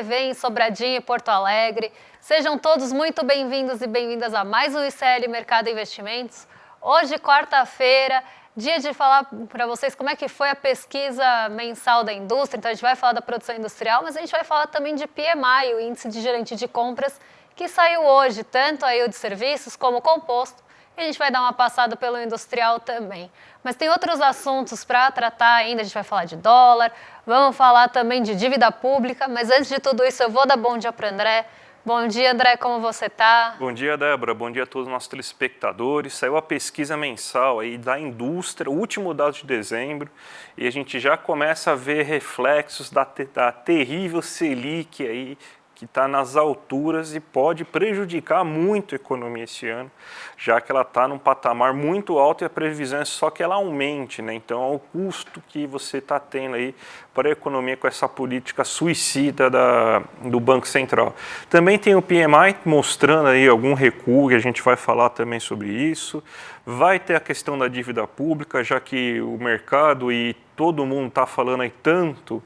TV em Sobradinho e Porto Alegre. Sejam todos muito bem-vindos e bem-vindas a mais um ICL Mercado Investimentos. Hoje, quarta-feira, dia de falar para vocês como é que foi a pesquisa mensal da indústria. Então, a gente vai falar da produção industrial, mas a gente vai falar também de PMI, o Índice de Gerente de Compras, que saiu hoje, tanto aí o de serviços como o composto. E a gente vai dar uma passada pelo industrial também. Mas tem outros assuntos para tratar ainda, a gente vai falar de dólar, vamos falar também de dívida pública, mas antes de tudo isso eu vou dar bom dia para o André. Bom dia, André, como você está? Bom dia, Débora, bom dia a todos os nossos telespectadores. Saiu a pesquisa mensal aí da indústria, o último dado de dezembro, e a gente já começa a ver reflexos da terrível Selic aí, que está nas alturas e pode prejudicar muito a economia esse ano, já que ela está num patamar muito alto e a previsão é só que ela aumente, né? Então, é o custo que você está tendo aí para a economia com essa política suicida do Banco Central. Também tem o PMI mostrando aí algum recuo, e a gente vai falar também sobre isso. Vai ter a questão da dívida pública, já que o mercado e todo mundo está falando aí tanto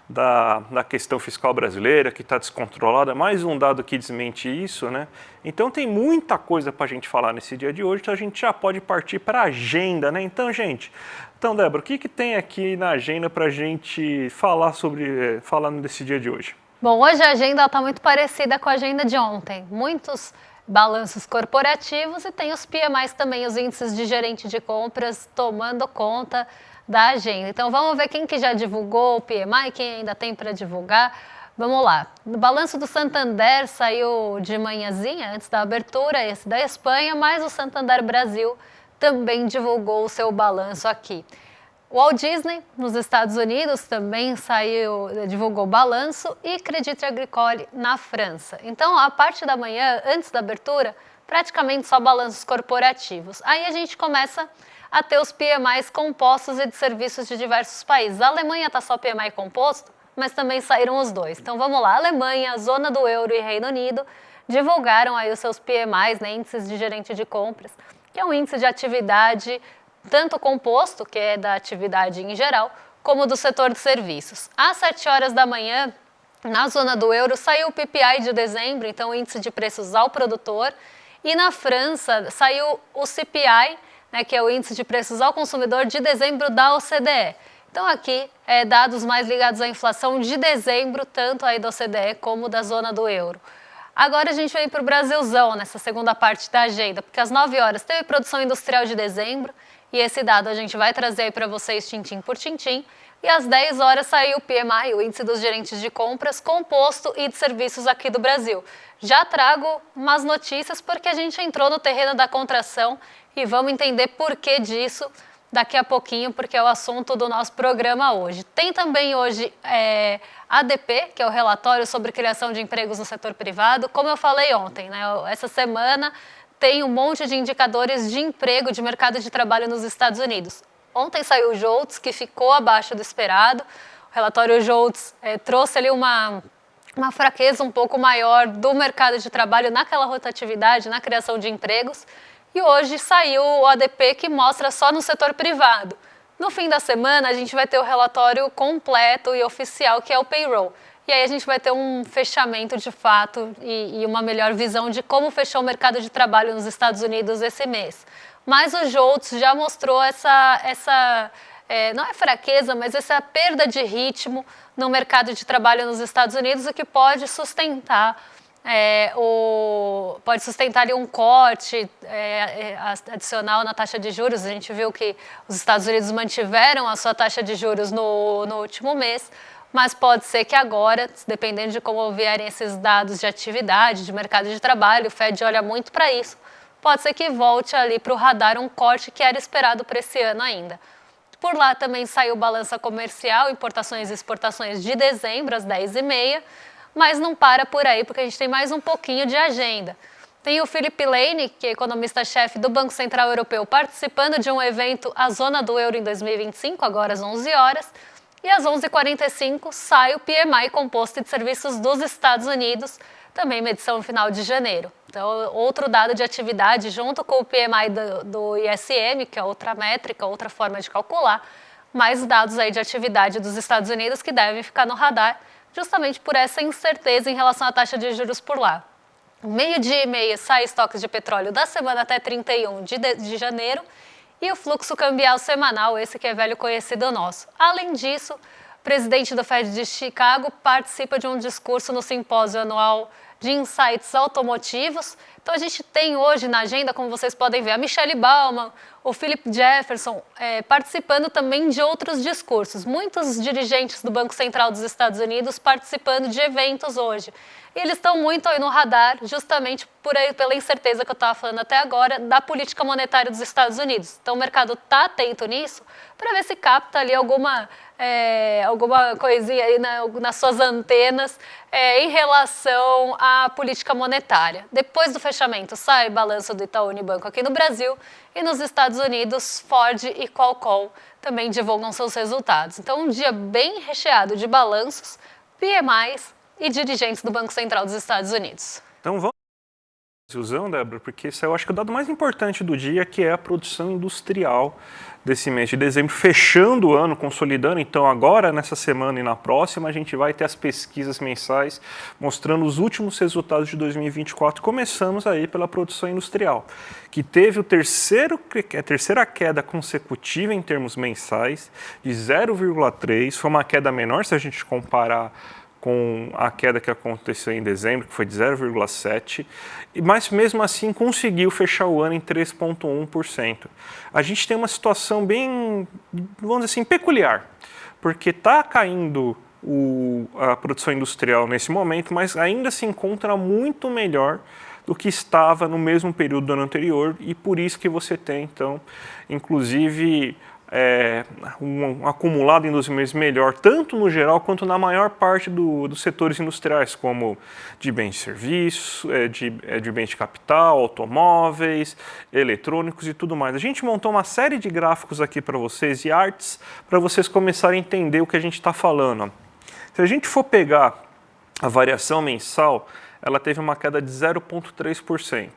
da questão fiscal brasileira, que está descontrolada, mais um dado que desmente isso, né? Então tem muita coisa para a gente falar nesse dia de hoje, então a gente já pode partir para a agenda, né? Então, Débora, o que tem aqui na agenda para a gente falar falando desse dia de hoje? Bom, hoje a agenda está muito parecida com a agenda de ontem. Muitos balanços corporativos e tem os PMIs também, os índices de gerente de compras tomando conta da agenda. Então vamos ver quem que já divulgou o PMI, quem ainda tem para divulgar. Vamos lá. O balanço do Santander saiu de manhãzinha, antes da abertura, esse da Espanha, mas o Santander Brasil também divulgou o seu balanço aqui. O Walt Disney, nos Estados Unidos, também divulgou o balanço e Crédit Agricole na França. Então, a parte da manhã, antes da abertura, praticamente só balanços corporativos. Aí a gente começa a ter os PMIs compostos e de serviços de diversos países. A Alemanha está só PMI composto, mas também saíram os dois. Então vamos lá, Alemanha, Zona do Euro e Reino Unido divulgaram aí os seus PMIs, né, índices de gerente de compras, que é um índice de atividade tanto composto, que é da atividade em geral, como do setor de serviços. Às 7 horas da manhã, na Zona do Euro, saiu o PPI de dezembro, então o índice de preços ao produtor, e na França saiu o CPI, né, que é o índice de preços ao consumidor de dezembro da OCDE. Então aqui, dados mais ligados à inflação de dezembro, tanto aí da OCDE como da zona do euro. Agora a gente vem para o Brasilzão, nessa segunda parte da agenda, porque às 9 horas teve produção industrial de dezembro, e esse dado a gente vai trazer aí para vocês tintim por tintim, e às 10 horas saiu o PMI, o índice dos gerentes de compras, composto e de serviços aqui do Brasil. Já trago umas notícias porque a gente entrou no terreno da contração e vamos entender por que disso daqui a pouquinho, porque é o assunto do nosso programa hoje. Tem também hoje ADP, que é o relatório sobre criação de empregos no setor privado. Como eu falei ontem, né, essa semana tem um monte de indicadores de emprego, de mercado de trabalho nos Estados Unidos. Ontem saiu o JOLTS, que ficou abaixo do esperado. O relatório JOLTS trouxe ali uma fraqueza um pouco maior do mercado de trabalho naquela rotatividade, na criação de empregos. E hoje saiu o ADP, que mostra só no setor privado. No fim da semana, a gente vai ter o relatório completo e oficial, que é o payroll. E aí a gente vai ter um fechamento de fato e uma melhor visão de como fechou o mercado de trabalho nos Estados Unidos esse mês. Mas o JOLTS já mostrou não é fraqueza, mas essa perda de ritmo no mercado de trabalho nos Estados Unidos, o que pode sustentar ali um corte adicional na taxa de juros. A gente viu que os Estados Unidos mantiveram a sua taxa de juros no último mês, mas pode ser que agora, dependendo de como vierem esses dados de atividade, de mercado de trabalho, o Fed olha muito para isso, pode ser que volte ali para o radar um corte que era esperado para esse ano ainda. Por lá também saiu balança comercial, importações e exportações de dezembro, às 10h30, mas não para por aí, porque a gente tem mais um pouquinho de agenda. Tem o Philip Lane, que é economista-chefe do Banco Central Europeu, participando de um evento, a Zona do Euro em 2025, agora às 11 horas, e às 11h45 sai o PMI composto de serviços dos Estados Unidos, também medição no final de janeiro. Então, outro dado de atividade junto com o PMI do ISM, que é outra métrica, outra forma de calcular, mais dados aí de atividade dos Estados Unidos que devem ficar no radar, justamente por essa incerteza em relação à taxa de juros por lá. Meio-dia e meia sai estoques de petróleo da semana até 31 de janeiro e o fluxo cambial semanal, esse que é velho conhecido nosso. Além disso, o presidente do Fed de Chicago participa de um discurso no simpósio anual de insights automotivos. Então a gente tem hoje na agenda, como vocês podem ver, a Michelle Bauman, o Philip Jefferson participando também de outros discursos. Muitos dirigentes do Banco Central dos Estados Unidos participando de eventos hoje. E eles estão muito aí no radar, justamente pela incerteza que eu estava falando até agora, da política monetária dos Estados Unidos. Então o mercado está atento nisso para ver se capta ali alguma coisinha aí nas suas antenas em relação à política monetária. Depois do fechamento, sai balanço do Itaú Unibanco aqui no Brasil e nos Estados Unidos, Ford e Qualcomm também divulgam seus resultados. Então, um dia bem recheado de balanços, PMIs e dirigentes do Banco Central dos Estados Unidos. Então, vamos usando, Débora, porque esse eu acho que é o dado mais importante do dia, que é a produção industrial desse mês de dezembro, fechando o ano, consolidando. Então agora, nessa semana e na próxima, a gente vai ter as pesquisas mensais mostrando os últimos resultados de 2024. Começamos aí pela produção industrial, que teve a terceira queda consecutiva em termos mensais, de 0,3, foi uma queda menor se a gente comparar com a queda que aconteceu em dezembro, que foi de 0,7, mas mesmo assim conseguiu fechar o ano em 3,1%. A gente tem uma situação bem, vamos dizer assim, peculiar, porque está caindo a produção industrial nesse momento, mas ainda se encontra muito melhor do que estava no mesmo período do ano anterior, e por isso que você tem, então, inclusive, um acumulado em 12 meses melhor, tanto no geral quanto na maior parte dos setores industriais, como de bens de serviço, de bens de capital, automóveis, eletrônicos e tudo mais. A gente montou uma série de gráficos aqui para vocês e artes para vocês começarem a entender o que a gente está falando. Se a gente for pegar a variação mensal, ela teve uma queda de 0,3%.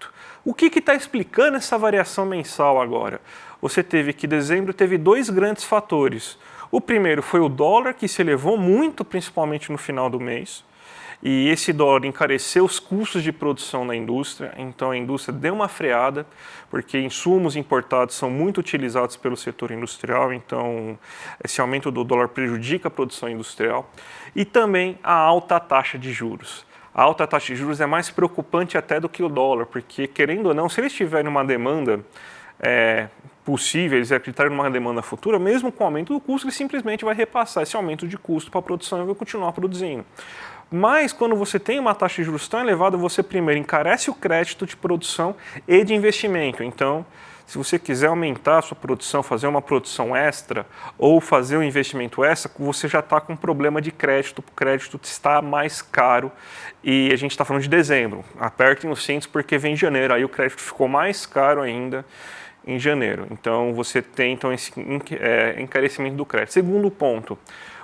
O que está explicando essa variação mensal agora? Você teve que dezembro teve dois grandes fatores. O primeiro foi o dólar, que se elevou muito, principalmente no final do mês. E esse dólar encareceu os custos de produção da indústria, então a indústria deu uma freada, porque insumos importados são muito utilizados pelo setor industrial, então esse aumento do dólar prejudica a produção industrial. E também a alta taxa de juros. A alta taxa de juros é mais preocupante até do que o dólar, porque, querendo ou não, se eles tiverem uma demanda possível, eles acreditarem numa demanda futura, mesmo com o aumento do custo, ele simplesmente vai repassar esse aumento de custo para a produção e vai continuar produzindo. Mas, quando você tem uma taxa de juros tão elevada, você primeiro encarece o crédito de produção e de investimento. Então, se você quiser aumentar a sua produção, fazer uma produção extra ou fazer um investimento extra, você já está com um problema de crédito, o crédito está mais caro e a gente está falando de dezembro. Apertem os cintos porque vem janeiro, aí o crédito ficou mais caro ainda em janeiro. Então, você tem esse encarecimento do crédito. Segundo ponto,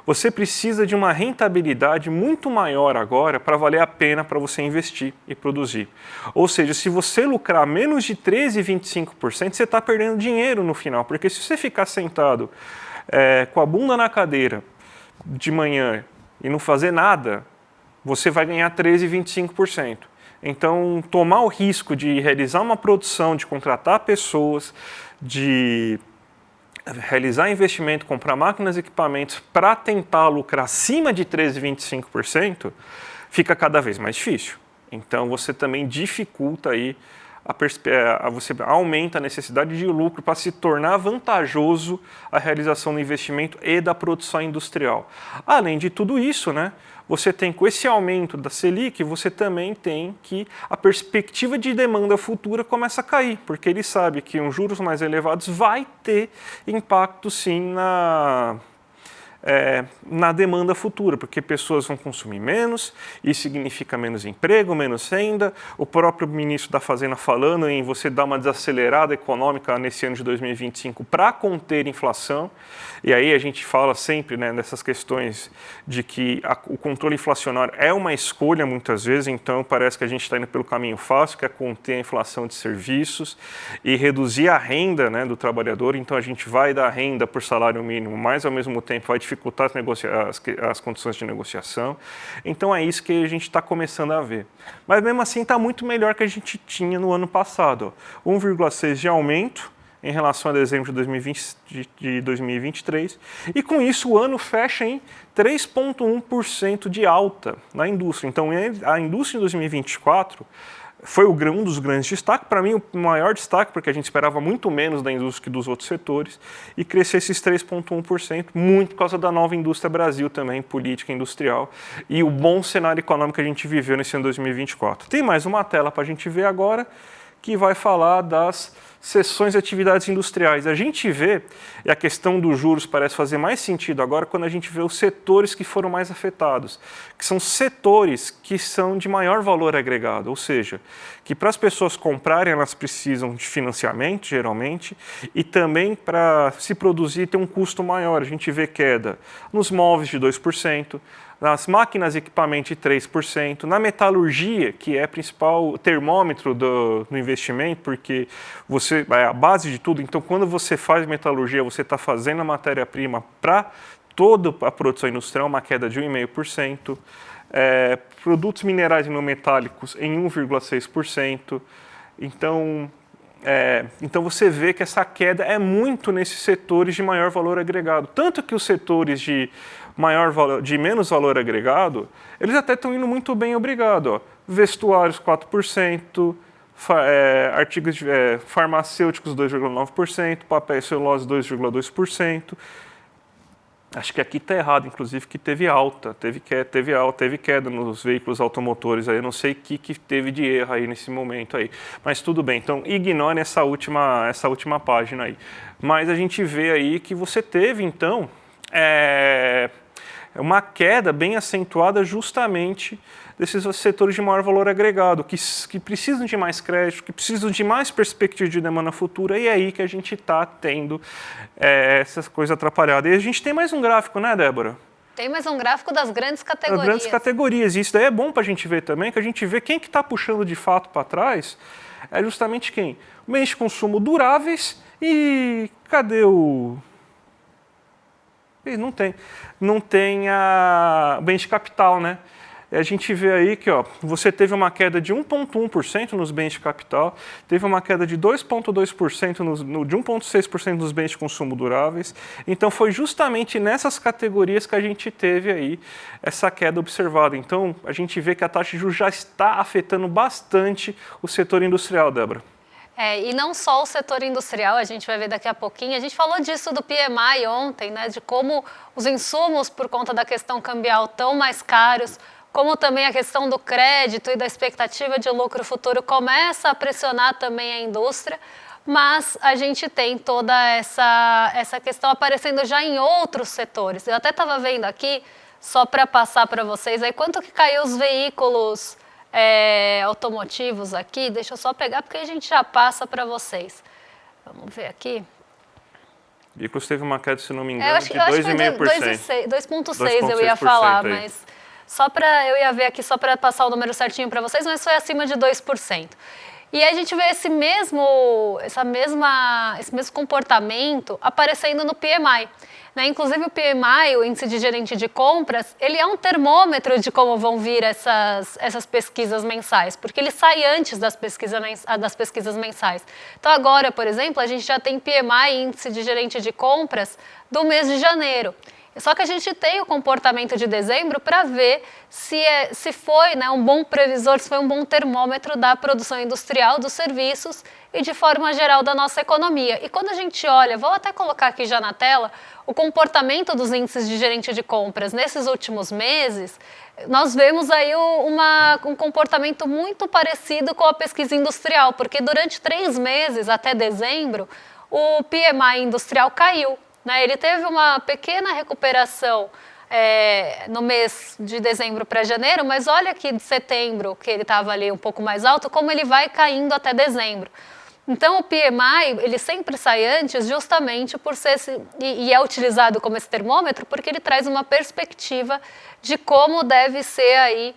você precisa de uma rentabilidade muito maior agora para valer a pena para você investir e produzir. Ou seja, se você lucrar menos de 13,25%, você está perdendo dinheiro no final, porque se você ficar sentado com a bunda na cadeira de manhã e não fazer nada, você vai ganhar 13,25%. Então, tomar o risco de realizar uma produção, de contratar pessoas, de realizar investimento, comprar máquinas e equipamentos para tentar lucrar acima de 13,25%, fica cada vez mais difícil. Então, você também dificulta aí, você aumenta a necessidade de lucro para se tornar vantajoso a realização do investimento e da produção industrial. Além de tudo isso, né, você tem, com esse aumento da Selic, você também tem que a perspectiva de demanda futura começa a cair, porque ele sabe que uns juros mais elevados vai ter impacto sim na demanda futura, porque pessoas vão consumir menos, isso significa menos emprego, menos renda. O próprio ministro da Fazenda falando em você dar uma desacelerada econômica nesse ano de 2025 para conter inflação. E aí a gente fala sempre, né, dessas questões de que o controle inflacionário é uma escolha muitas vezes, então parece que a gente está indo pelo caminho fácil, que é conter a inflação de serviços e reduzir a renda, né, do trabalhador. Então a gente vai dar renda por salário mínimo, mas ao mesmo tempo vai dificultar dificultar as condições de negociação. Então é isso que a gente está começando a ver. Mas mesmo assim está muito melhor que a gente tinha no ano passado. 1,6% de aumento em relação a dezembro de 2023, e com isso o ano fecha em 3,1% de alta na indústria. Então a indústria em 2024 foi um dos grandes destaques, para mim o maior destaque, porque a gente esperava muito menos da indústria que dos outros setores, e crescer esses 3,1%, muito por causa da nova indústria Brasil também, política industrial, e o bom cenário econômico que a gente viveu nesse ano 2024. Tem mais uma tela para a gente ver agora, que vai falar das seções de atividades industriais. A gente vê, e a questão dos juros parece fazer mais sentido agora, quando a gente vê os setores que foram mais afetados, que são setores que são de maior valor agregado, ou seja, que para as pessoas comprarem elas precisam de financiamento, geralmente, e também para se produzir tem um custo maior. A gente vê queda nos móveis de 2%, nas máquinas e equipamento de 3%, na metalurgia, que é o principal termômetro do investimento, porque é a base de tudo. Então, quando você faz metalurgia, você está fazendo a matéria-prima para toda a produção industrial, uma queda de 1,5%. Produtos minerais e não metálicos em 1,6%. Então você vê que essa queda é muito nesses setores de maior valor agregado. Tanto que os setores de menos valor agregado, eles até estão indo muito bem, obrigado. Ó. Vestuários 4%, artigos farmacêuticos 2,9%, papel e celulose 2,2%. Acho que aqui está errado, inclusive, que teve alta, teve queda nos veículos automotores. Aí eu não sei o que teve de erro aí nesse momento aí. Mas tudo bem, então ignore essa última página aí. Mas a gente vê aí que você teve, então, uma queda bem acentuada justamente desses setores de maior valor agregado, que precisam de mais crédito, que precisam de mais perspectiva de demanda futura, e é aí que a gente está tendo essas coisas atrapalhadas. E a gente tem mais um gráfico, né, Débora? Tem mais um gráfico das grandes categorias. Das grandes categorias, e isso daí é bom para a gente ver também, que a gente vê quem que está puxando de fato para trás, é justamente quem? Bens de consumo duráveis e cadê o... Não tem bens de capital, né? A gente vê aí que você teve uma queda de 1,1% nos bens de capital, teve uma queda de 2,2%, de 1,6% nos bens de consumo duráveis. Então, foi justamente nessas categorias que a gente teve aí essa queda observada. Então, a gente vê que a taxa de juros já está afetando bastante o setor industrial, Débora. E não só o setor industrial, a gente vai ver daqui a pouquinho. A gente falou disso do PMI ontem, né, de como os insumos, por conta da questão cambial, estão mais caros, como também a questão do crédito e da expectativa de lucro futuro começa a pressionar também a indústria, mas a gente tem toda essa questão aparecendo já em outros setores. Eu até estava vendo aqui, só para passar para vocês, aí quanto que caiu os veículos automotivos aqui, deixa eu só pegar porque a gente já passa para vocês. Vamos ver aqui. Veículos teve uma queda, se não me engano, de 2,5%. 2,6% eu ia falar, aí. Mas eu ia ver aqui só para passar o número certinho para vocês, mas foi acima de 2%. E aí a gente vê esse mesmo comportamento aparecendo no PMI. Né? Inclusive o PMI, o índice de gerente de compras, ele é um termômetro de como vão vir essas pesquisas mensais, porque ele sai antes das pesquisas mensais. Então agora, por exemplo, a gente já tem PMI, índice de gerente de compras, do mês de janeiro. Só que a gente tem o comportamento de dezembro para ver se foi, né, um bom previsor, se foi um bom termômetro da produção industrial, dos serviços e de forma geral da nossa economia. E quando a gente olha, vou até colocar aqui já na tela, o comportamento dos índices de gerente de compras nesses últimos meses, nós vemos aí um comportamento muito parecido com a pesquisa industrial, porque durante 3 meses, até dezembro, o PMI industrial caiu. Ele teve uma pequena recuperação no mês de dezembro para janeiro, mas olha aqui de setembro, que ele estava ali um pouco mais alto, como ele vai caindo até dezembro. Então, o PMI, ele sempre sai antes justamente por ser e é utilizado como esse termômetro porque ele traz uma perspectiva de como deve ser aí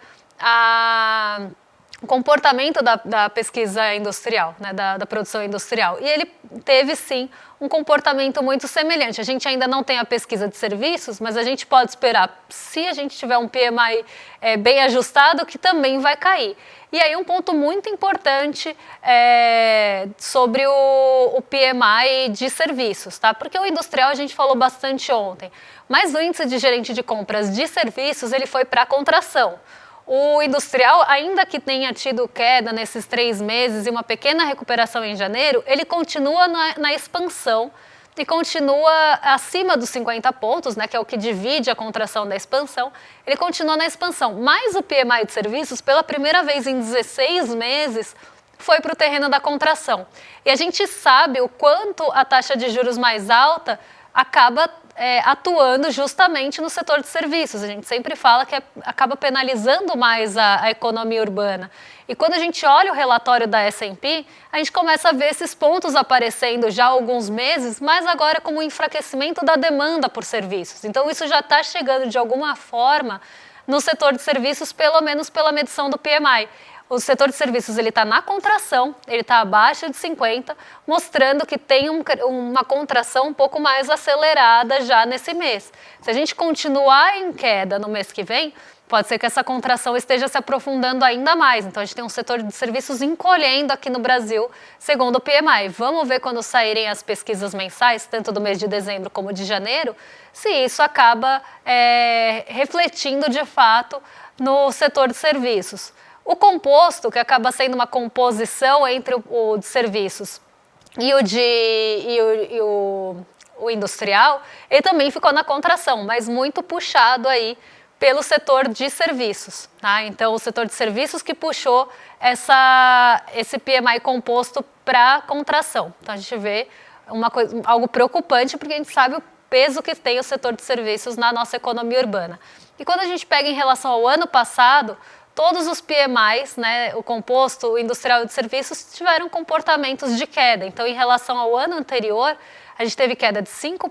o comportamento da pesquisa industrial, né, da produção industrial. E ele teve, sim, um comportamento muito semelhante. A gente ainda não tem a pesquisa de serviços, mas a gente pode esperar, se a gente tiver um PMI bem ajustado, que também vai cair. E aí um ponto muito importante sobre o PMI de serviços, tá? Porque o industrial a gente falou bastante ontem, mas o índice de gerente de compras de serviços ele foi para contração. O industrial, ainda que tenha tido queda nesses 3 meses e uma pequena recuperação em janeiro, ele continua na expansão e continua acima dos 50 pontos, né, que é o que divide a contração da expansão, ele continua na expansão. Mas o PMI de serviços, pela primeira vez em 16 meses, foi para o terreno da contração. E a gente sabe o quanto a taxa de juros mais alta acaba atuando justamente no setor de serviços. A gente sempre fala que acaba penalizando mais a economia urbana. E quando a gente olha o relatório da S&P, a gente começa a ver esses pontos aparecendo já há alguns meses, mas agora como um enfraquecimento da demanda por serviços. Então isso já está chegando de alguma forma no setor de serviços, pelo menos pela medição do PMI. O setor de serviços está na contração, ele está abaixo de 50, mostrando que tem uma contração um pouco mais acelerada já nesse mês. Se a gente continuar em queda no mês que vem, pode ser que essa contração esteja se aprofundando ainda mais. Então, a gente tem um setor de serviços encolhendo aqui no Brasil, segundo o PMI. Vamos ver quando saírem as pesquisas mensais, tanto do mês de dezembro como de janeiro, se isso acaba refletindo de fato no setor de serviços. O composto, que acaba sendo uma composição entre o de serviços e o industrial, ele também ficou na contração, mas muito puxado aí pelo setor de serviços. Tá? Então, o setor de serviços que puxou esse PMI composto para contração. Então, a gente vê algo preocupante, porque a gente sabe o peso que tem o setor de serviços na nossa economia urbana. E quando a gente pega em relação ao ano passado, todos os PMIs, né, o composto, o industrial e de serviços, tiveram comportamentos de queda. Então, em relação ao ano anterior, a gente teve queda de 5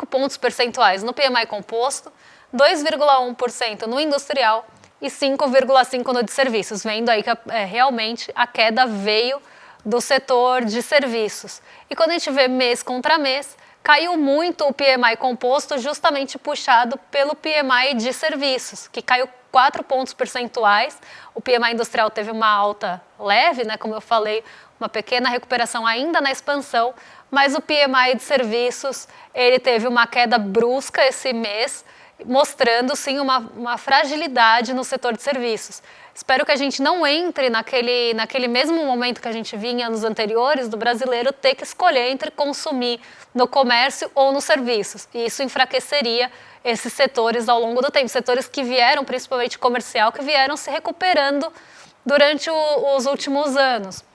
pontos percentuais no PMI composto, 2,1% no industrial e 5,5% no de serviços, vendo aí que realmente a queda veio do setor de serviços. E quando a gente vê mês contra mês, caiu muito o PMI composto, justamente puxado pelo PMI de serviços, que caiu 4 pontos percentuais. O PMI industrial teve uma alta leve, né, como eu falei, uma pequena recuperação ainda na expansão, mas o PMI de serviços ele teve uma queda brusca esse mês, mostrando sim uma fragilidade no setor de serviços. Espero que a gente não entre naquele mesmo momento que a gente vinha em anos anteriores, do brasileiro ter que escolher entre consumir no comércio ou nos serviços. E isso enfraqueceria esses setores ao longo do tempo. Setores que vieram, principalmente comercial, que vieram se recuperando durante os últimos anos.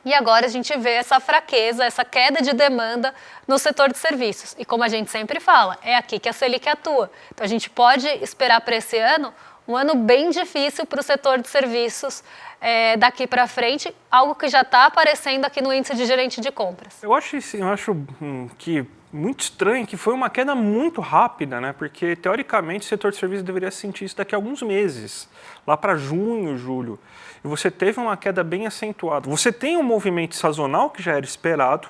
E agora a gente vê essa fraqueza, essa queda de demanda no setor de serviços. E como a gente sempre fala, é aqui que a Selic atua. Então a gente pode esperar para esse ano um ano bem difícil para o setor de serviços daqui para frente, algo que já está aparecendo aqui no índice de gerente de compras. Eu acho que muito estranho que foi uma queda muito rápida, né? Porque teoricamente o setor de serviços deveria sentir isso daqui a alguns meses, lá para junho, julho. E você teve uma queda bem acentuada. Você tem um movimento sazonal que já era esperado,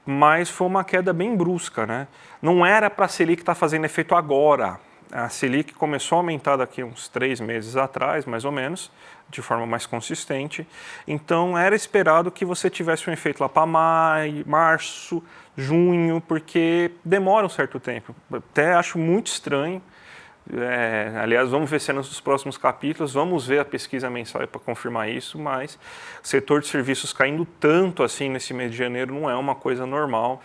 mas foi uma queda bem brusca, né? Não era para a Selic estar fazendo efeito agora. A Selic começou a aumentar daqui uns 3 meses atrás, mais ou menos, de forma mais consistente. Então, era esperado que você tivesse um efeito lá para maio, março, junho, porque demora um certo tempo. Até acho muito estranho. Aliás, vamos ver cenas dos próximos capítulos, vamos ver a pesquisa mensal para confirmar isso, mas o setor de serviços caindo tanto assim nesse mês de janeiro não é uma coisa normal.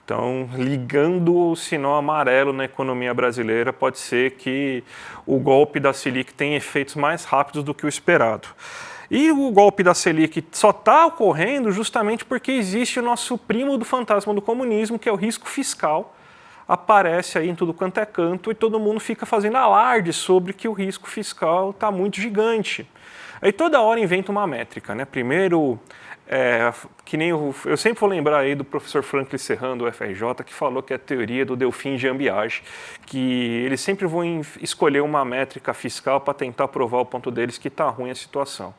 Então, ligando o sinal amarelo na economia brasileira, pode ser que o golpe da Selic tenha efeitos mais rápidos do que o esperado. E o golpe da Selic só está ocorrendo justamente porque existe o nosso primo do fantasma do comunismo, que é o risco fiscal. Aparece aí em tudo quanto é canto e todo mundo fica fazendo alarde sobre que o risco fiscal está muito gigante. Aí toda hora inventa uma métrica, né? Primeiro, que nem eu sempre vou lembrar aí do professor Franklin Serrano do UFRJ, que falou que é a teoria do Delfim de Ambiage, que eles sempre vão escolher uma métrica fiscal para tentar provar o ponto deles que está ruim a situação.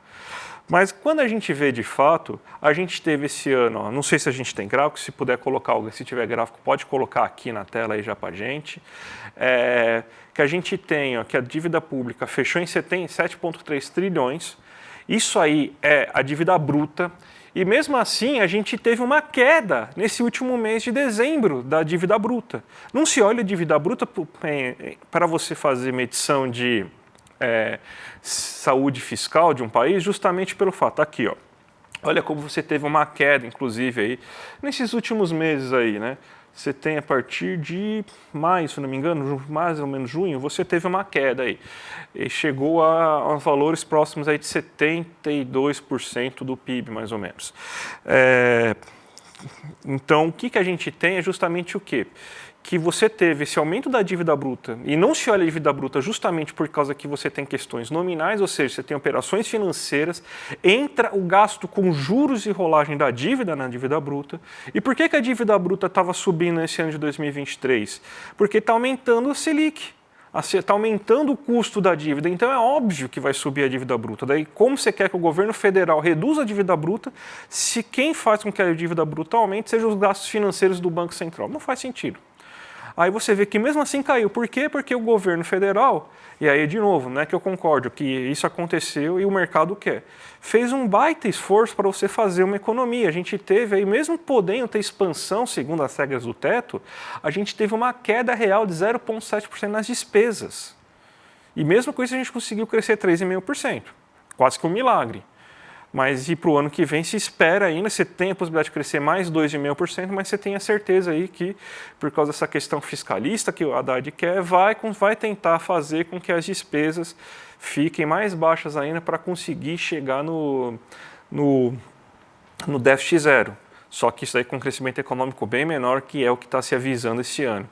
Mas quando a gente vê de fato, a gente teve esse ano, ó, não sei se a gente tem gráfico, se puder colocar, se tiver gráfico, pode colocar aqui na tela aí já para a gente, que a gente tem, ó, que a dívida pública fechou em 7,3 trilhões, isso aí é a dívida bruta, e mesmo assim a gente teve uma queda nesse último mês de dezembro da dívida bruta. Não se olha a dívida bruta para você fazer medição de saúde fiscal de um país justamente pelo fato, aqui ó, olha como você teve uma queda inclusive aí nesses últimos meses aí, né? Você tem a partir de maio, se não me engano, mais ou menos junho, você teve uma queda aí. E chegou a valores próximos aí de 72% do PIB, mais ou menos. Então, o que a gente tem é justamente o quê? Que você teve esse aumento da dívida bruta, e não se olha a dívida bruta justamente por causa que você tem questões nominais, ou seja, você tem operações financeiras, entra o gasto com juros e rolagem da dívida na dívida bruta. E por que a dívida bruta estava subindo nesse ano de 2023? Porque está aumentando a Selic, está aumentando o custo da dívida, então é óbvio que vai subir a dívida bruta. Daí, como você quer que o governo federal reduza a dívida bruta, se quem faz com que a dívida bruta aumente sejam os gastos financeiros do Banco Central? Não faz sentido. Aí você vê que mesmo assim caiu. Por quê? Porque o governo federal, e aí de novo, não é que eu concordo que isso aconteceu e o mercado quer, fez um baita esforço para você fazer uma economia. A gente teve aí, mesmo podendo ter expansão segundo as regras do teto, a gente teve uma queda real de 0,7% nas despesas. E mesmo com isso a gente conseguiu crescer 3,5%. Quase que um milagre. Mas e para o ano que vem se espera ainda, você tem a possibilidade de crescer mais 2,5%, mas você tem a certeza aí que, por causa dessa questão fiscalista que o Haddad quer, vai tentar fazer com que as despesas fiquem mais baixas ainda para conseguir chegar no déficit zero. Só que isso aí com um crescimento econômico bem menor, que é o que está se avisando esse ano.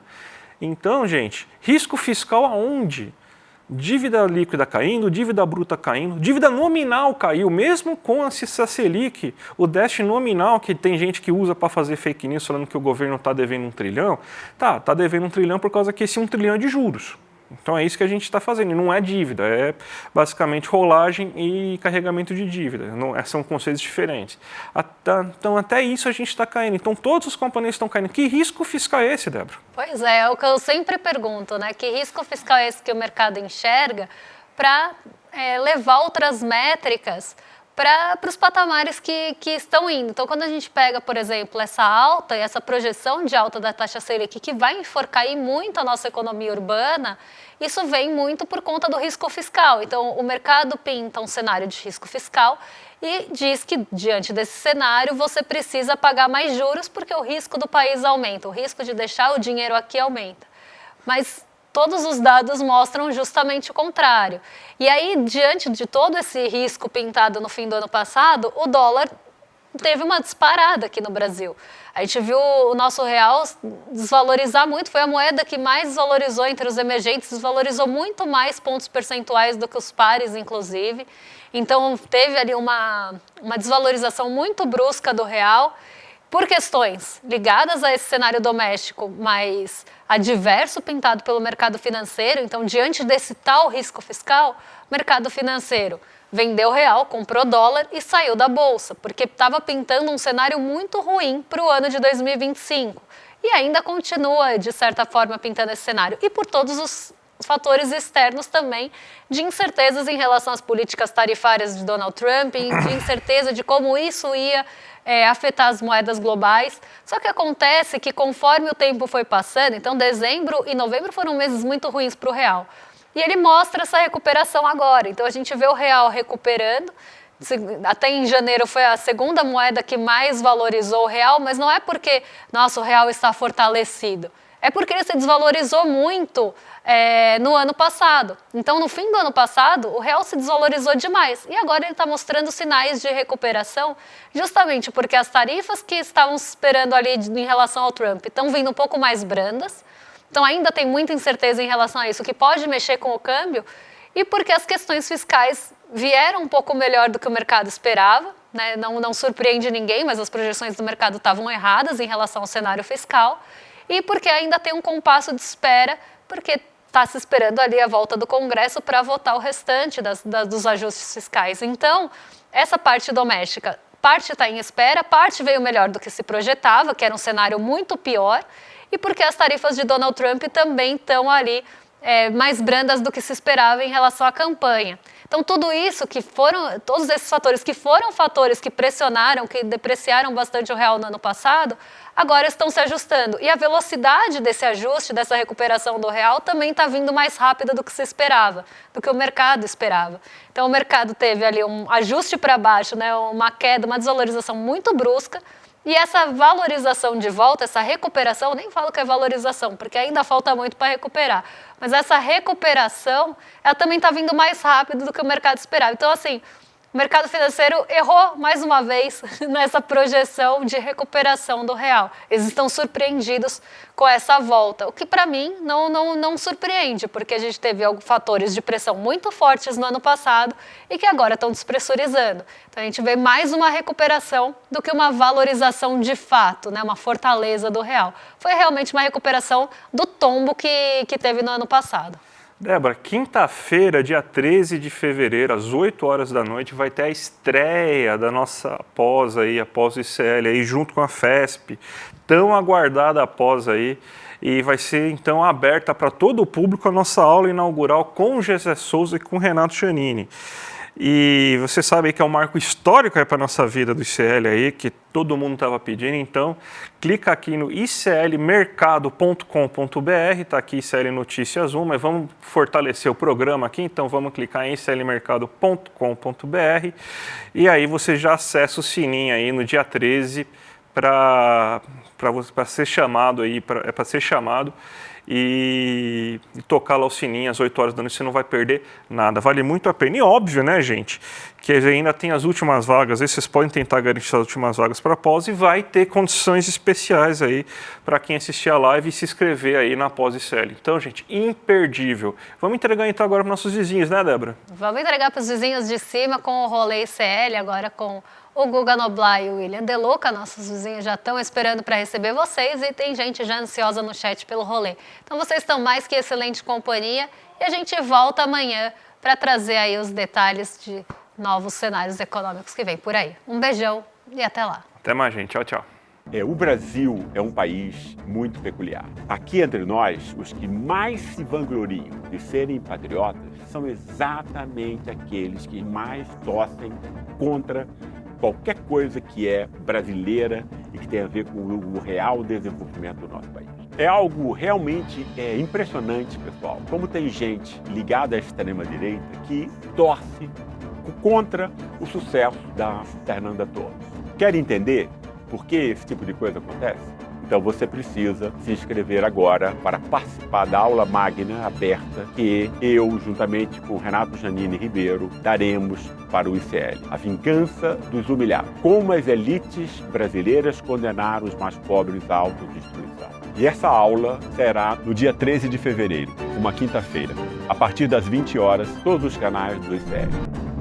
Então, gente, risco fiscal aonde? Dívida líquida caindo, dívida bruta caindo, dívida nominal caiu, mesmo com a Selic, o déficit nominal, que tem gente que usa para fazer fake news falando que o governo está devendo 1 trilhão, tá devendo 1 trilhão por causa que esse 1 trilhão é de juros. Então é isso que a gente está fazendo, e não é dívida, é basicamente rolagem e carregamento de dívida, são conceitos diferentes. Então até isso a gente está caindo, então todos os componentes estão caindo. Que risco fiscal é esse, Débora? Pois é o que eu sempre pergunto, né? Que risco fiscal é esse que o mercado enxerga para levar outras métricas para os patamares que estão indo. Então, quando a gente pega, por exemplo, essa alta e essa projeção de alta da taxa Selic, que vai enforcar muito a nossa economia urbana, isso vem muito por conta do risco fiscal. Então, o mercado pinta um cenário de risco fiscal e diz que, diante desse cenário, você precisa pagar mais juros porque o risco do país aumenta, o risco de deixar o dinheiro aqui aumenta. Mas todos os dados mostram justamente o contrário. E aí, diante de todo esse risco pintado no fim do ano passado, o dólar teve uma disparada aqui no Brasil. A gente viu o nosso real desvalorizar muito, foi a moeda que mais desvalorizou entre os emergentes, desvalorizou muito mais pontos percentuais do que os pares, inclusive. Então, teve ali uma desvalorização muito brusca do real, por questões ligadas a esse cenário doméstico mais adverso pintado pelo mercado financeiro. Então, diante desse tal risco fiscal, o mercado financeiro vendeu real, comprou dólar e saiu da bolsa, porque estava pintando um cenário muito ruim para o ano de 2025. E ainda continua, de certa forma, pintando esse cenário. E por todos os fatores externos também, de incertezas em relação às políticas tarifárias de Donald Trump, de incerteza de como isso ia afetar as moedas globais. Só que acontece que conforme o tempo foi passando, então dezembro e novembro foram meses muito ruins para o real. E ele mostra essa recuperação agora. Então a gente vê o real recuperando. Até em janeiro foi a segunda moeda que mais valorizou o real, mas não é porque nosso real está fortalecido. É porque ele se desvalorizou muito no ano passado. Então, no fim do ano passado, o real se desvalorizou demais. E agora ele está mostrando sinais de recuperação, justamente porque as tarifas que estavam esperando ali em relação ao Trump estão vindo um pouco mais brandas. Então, ainda tem muita incerteza em relação a isso, que pode mexer com o câmbio. E porque as questões fiscais vieram um pouco melhor do que o mercado esperava. Né? Não surpreende ninguém, mas as projeções do mercado estavam erradas em relação ao cenário fiscal. E porque ainda tem um compasso de espera, porque está se esperando ali a volta do Congresso para votar o restante dos ajustes fiscais. Então, essa parte doméstica, parte está em espera, parte veio melhor do que se projetava, que era um cenário muito pior, e porque as tarifas de Donald Trump também estão ali mais brandas do que se esperava em relação à campanha. Então, tudo isso todos esses fatores que foram fatores que pressionaram, que depreciaram bastante o real no ano passado, agora estão se ajustando. E a velocidade desse ajuste, dessa recuperação do real, também está vindo mais rápida do que se esperava, do que o mercado esperava. Então, o mercado teve ali um ajuste para baixo, né, uma queda, uma desvalorização muito brusca. E essa valorização de volta, essa recuperação, nem falo que é valorização, porque ainda falta muito para recuperar, mas essa recuperação, ela também está vindo mais rápido do que o mercado esperava. Então, assim, o mercado financeiro errou mais uma vez nessa projeção de recuperação do real. Eles estão surpreendidos com essa volta, o que para mim não surpreende, porque a gente teve fatores de pressão muito fortes no ano passado e que agora estão despressurizando. Então a gente vê mais uma recuperação do que uma valorização de fato, né? Uma fortaleza do real. Foi realmente uma recuperação do tombo que teve no ano passado. Débora, quinta-feira, dia 13 de fevereiro, às 8 horas da noite, vai ter a estreia da nossa pós aí, a pós ICL aí, junto com a FESP, tão aguardada a pós aí, e vai ser então aberta para todo o público a nossa aula inaugural com o Gessé Souza e com o Renato Giannini. E você sabe aí que é um marco histórico para a nossa vida do ICL aí, que todo mundo estava pedindo, então clica aqui no iclmercado.com.br, está aqui ICL Notícias 1, mas vamos fortalecer o programa aqui, então vamos clicar em iclmercado.com.br e aí você já acessa o sininho aí no dia 13 para ser chamado aí, para ser chamado e tocar lá o sininho às 8 horas da noite, você não vai perder nada, vale muito a pena. E óbvio, né, gente, que ainda tem as últimas vagas, aí vocês podem tentar garantir as últimas vagas para pós e vai ter condições especiais aí para quem assistir a live e se inscrever aí na pós ICL. Então, gente, imperdível. Vamos entregar então agora para nossos vizinhos, né, Débora? Vamos entregar para os vizinhos de cima com o rolê ICL, agora com o Guga Noblar e o William De Luca, nossos vizinhos já estão esperando para receber vocês e tem gente já ansiosa no chat pelo rolê. Então vocês estão mais que excelente companhia e a gente volta amanhã para trazer aí os detalhes de novos cenários econômicos que vem por aí. Um beijão e até lá. Até mais, gente. Tchau, tchau. O Brasil é um país muito peculiar. Aqui entre nós, os que mais se vangloriam de serem patriotas são exatamente aqueles que mais torcem contra qualquer coisa que é brasileira e que tem a ver com o real desenvolvimento do nosso país. É algo realmente impressionante, pessoal, como tem gente ligada à extrema-direita que torce contra o sucesso da Fernanda Torres. Quer entender por que esse tipo de coisa acontece? Então você precisa se inscrever agora para participar da aula magna aberta que eu, juntamente com Renato Giannini Ribeiro, daremos para o ICL. A vingança dos humilhados. Como as elites brasileiras condenaram os mais pobres à autodestruição. E essa aula será no dia 13 de fevereiro, uma quinta-feira, a partir das 20 horas, todos os canais do ICL.